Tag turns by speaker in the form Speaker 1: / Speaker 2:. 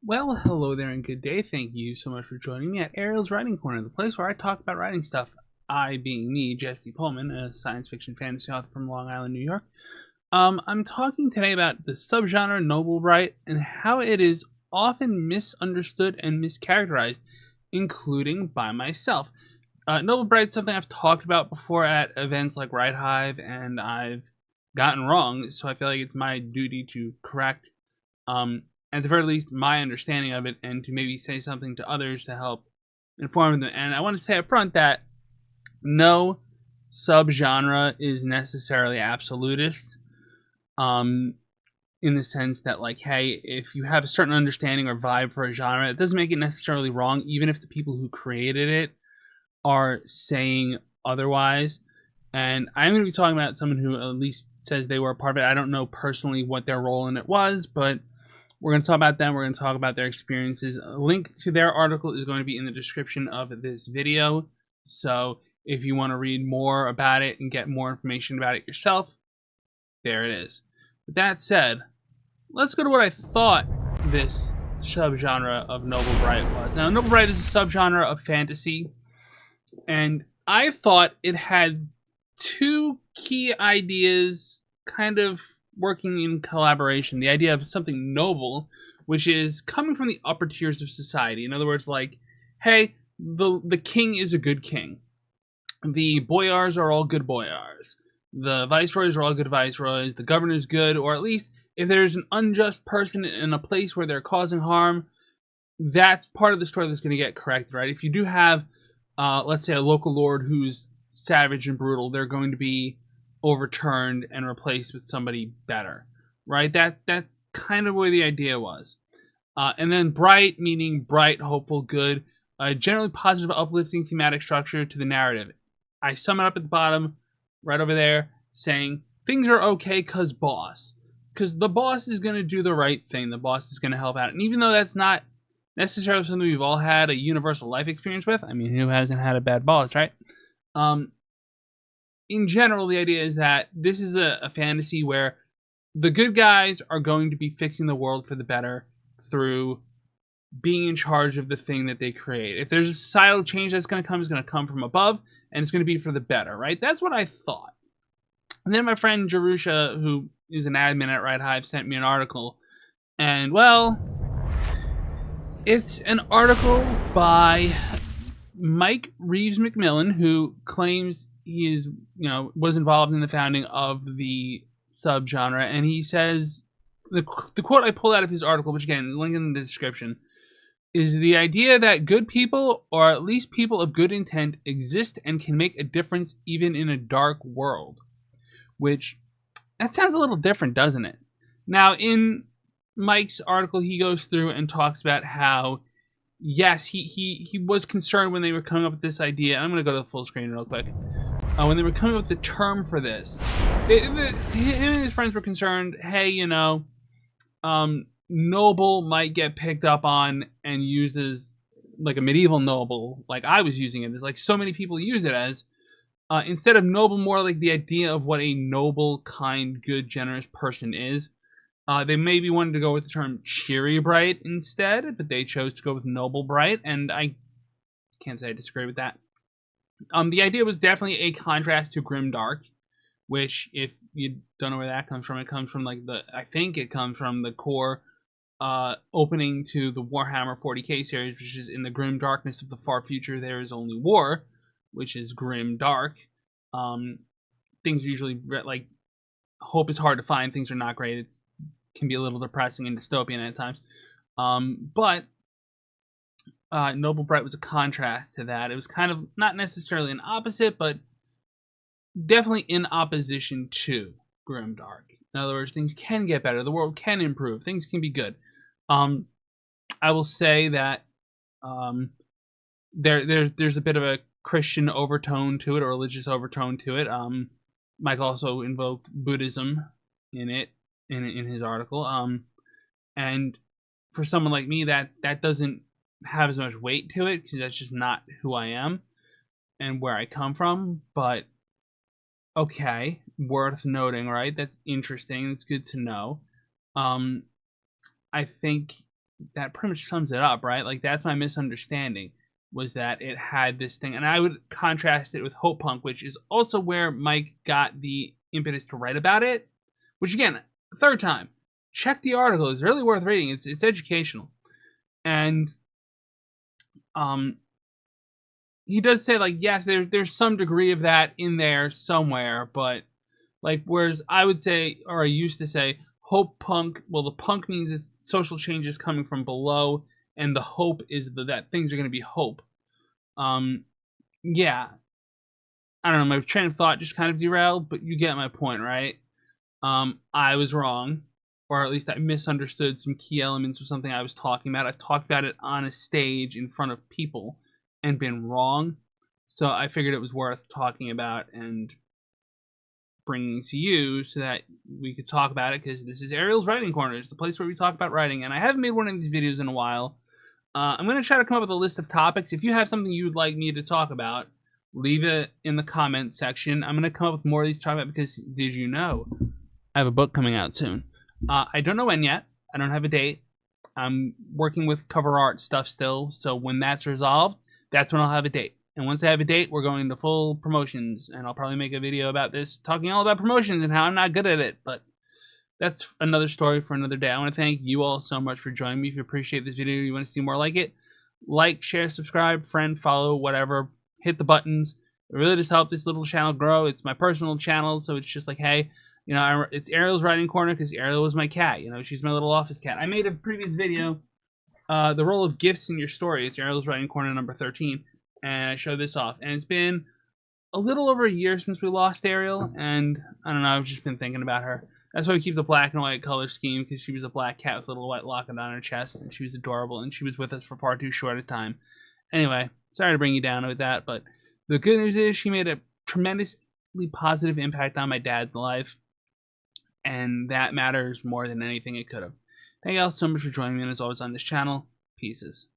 Speaker 1: Well, hello there and good day. Thank you so much for joining me at Ariel's Writing Corner, the place where I talk about writing stuff. I being me, Jesse Pohlman, a science fiction fantasy author from Long Island, New York. I'm talking today about the subgenre Noblebright and how it is often misunderstood and mischaracterized, including by myself. Noblebright is something I've talked about before at events like Ride Hive, and I've gotten wrong, so I feel like it's my duty to correct um, at the very least, my understanding of it, and to maybe say something to others to help inform them. And I want to say up front that no subgenre is necessarily absolutist, um, in the sense that, like, hey, if you have a certain understanding or vibe for a genre, it doesn't make it necessarily wrong, even if the people who created it are saying otherwise. And I'm going to be talking about someone who at least says they were a part of it. I don't know personally what their role in it was, but we're going to talk about them. We're going to talk about their experiences. A link to their article is going to be in the description of this video. So if you want to read more about it and get more information about it yourself, there it is. With that said, let's go to what I thought this subgenre of Noblebright was. Now, Noblebright is a subgenre of fantasy, and I thought it had two key ideas kind of working in collaboration. The idea of something noble, which is coming from the upper tiers of society. In other words, like, hey, the king is a good king. The boyars are all good boyars. The viceroys are all good viceroys. The governor's good, or at least if there's an unjust person in a place where they're causing harm, that's part of the story that's going to get corrected, right? If you do have, let's say, a local lord who's savage and brutal, they're going to be overturned and replaced with somebody better, right? That's kind of where the idea was. And then bright, meaning bright, hopeful, good, generally positive, uplifting thematic structure to the narrative. I sum it up at the bottom, right over there, saying things are okay because boss. Because the boss is going to do the right thing. The boss is going to help out. And even though that's not necessarily something we've all had a universal life experience with, I mean, who hasn't had a bad boss, right? In general, the idea is that this is a fantasy where the good guys are going to be fixing the world for the better through being in charge of the thing that they create. If there's a societal change that's going to come, it's going to come from above, and it's going to be for the better, right? That's what I thought. And then my friend Jerusha, who is an admin at Ride Hive, sent me an article. And, well, it's an article by Mike Reeves McMillan, who claims he is, was involved in the founding of the subgenre, and he says the quote I pulled out of his article, which again, link in the description, is the idea that good people, or at least people of good intent, exist and can make a difference even in a dark world. Which, that sounds a little different, doesn't it? Now, in Mike's article, he goes through and talks about how, yes, he was concerned when they were coming up with this idea. I'm going to go to the full screen real quick. When they were coming up with the term for this, him and his friends were concerned, hey, noble might get picked up on and used as like a medieval noble, like I was using it as, like so many people use it as, instead of noble, more like the idea of what a noble, kind, good, generous person is. They maybe wanted to go with the term cheery bright instead, but they chose to go with noble bright, and I can't say I disagree with that. The idea was definitely a contrast to grim dark, which, if you don't know where that comes from, it comes from I think it comes from the core opening to the Warhammer 40k series, which is in the grim darkness of the far future there is only war, which is grim dark. Things usually, like, hope is hard to find, things are not great, it can be a little depressing and dystopian at times. But Noblebright was a contrast to that. It was kind of not necessarily an opposite, but definitely in opposition to grimdark. In other words, things can get better. The world can improve. Things can be good. I will say that there's a bit of a Christian overtone to it, or religious overtone to it. Mike also invoked Buddhism in his article. And for someone like me, that doesn't have as much weight to it, because that's just not who I am and where I come from. But okay, worth noting, right? That's interesting. It's good to know. I think that pretty much sums it up, right? Like, that's my misunderstanding, was that it had this thing. And I would contrast it with Hope Punk, which is also where Mike got the impetus to write about it. Which, again, third time, check the article. It's really worth reading. It's educational. And he does say, like, yes, there's some degree of that in there somewhere, but like, whereas I would say, or I used to say, hope punk, well, the punk means it's social changes coming from below, and the hope is that things are going to be hope. Yeah, I don't know, my train of thought just kind of derailed, but you get my point, right? I was wrong, or at least I misunderstood some key elements of something I was talking about. I've talked about it on a stage in front of people and been wrong, so I figured it was worth talking about and bringing to you so that we could talk about it, because this is Ariel's Writing Corner. It's the place where we talk about writing, and I haven't made one of these videos in a while. I'm going to try to come up with a list of topics. If you have something you would like me to talk about, leave it in the comments section. I'm going to come up with more of these topics because, did you know, I have a book coming out soon. I don't know when yet. I don't have a date. I'm working with cover art stuff still, so when that's resolved, that's when I'll have a date. And once I have a date, we're going to full promotions, and I'll probably make a video about this, talking all about promotions and how I'm not good at it, but that's another story for another day. I want to thank you all so much for joining me. If you appreciate this video, you want to see more like it, like, share, subscribe, friend, follow, whatever. Hit the buttons. It really just helps this little channel grow. It's my personal channel, so it's just like, hey, you know, it's Ariel's Writing Corner because Ariel was my cat. You know, she's my little office cat. I made a previous video, the role of gifts in your story. It's Ariel's Writing Corner number 13, and I show this off. And it's been a little over a year since we lost Ariel, and I don't know, I've just been thinking about her. That's why we keep the black and white color scheme, because she was a black cat with a little white locket on her chest, and she was adorable, and she was with us for far too short a time. Anyway, sorry to bring you down with that, but the good news is she made a tremendously positive impact on my dad's life, and that matters more than anything it could have. Thank you all so much for joining me, and as always on this channel, pieces.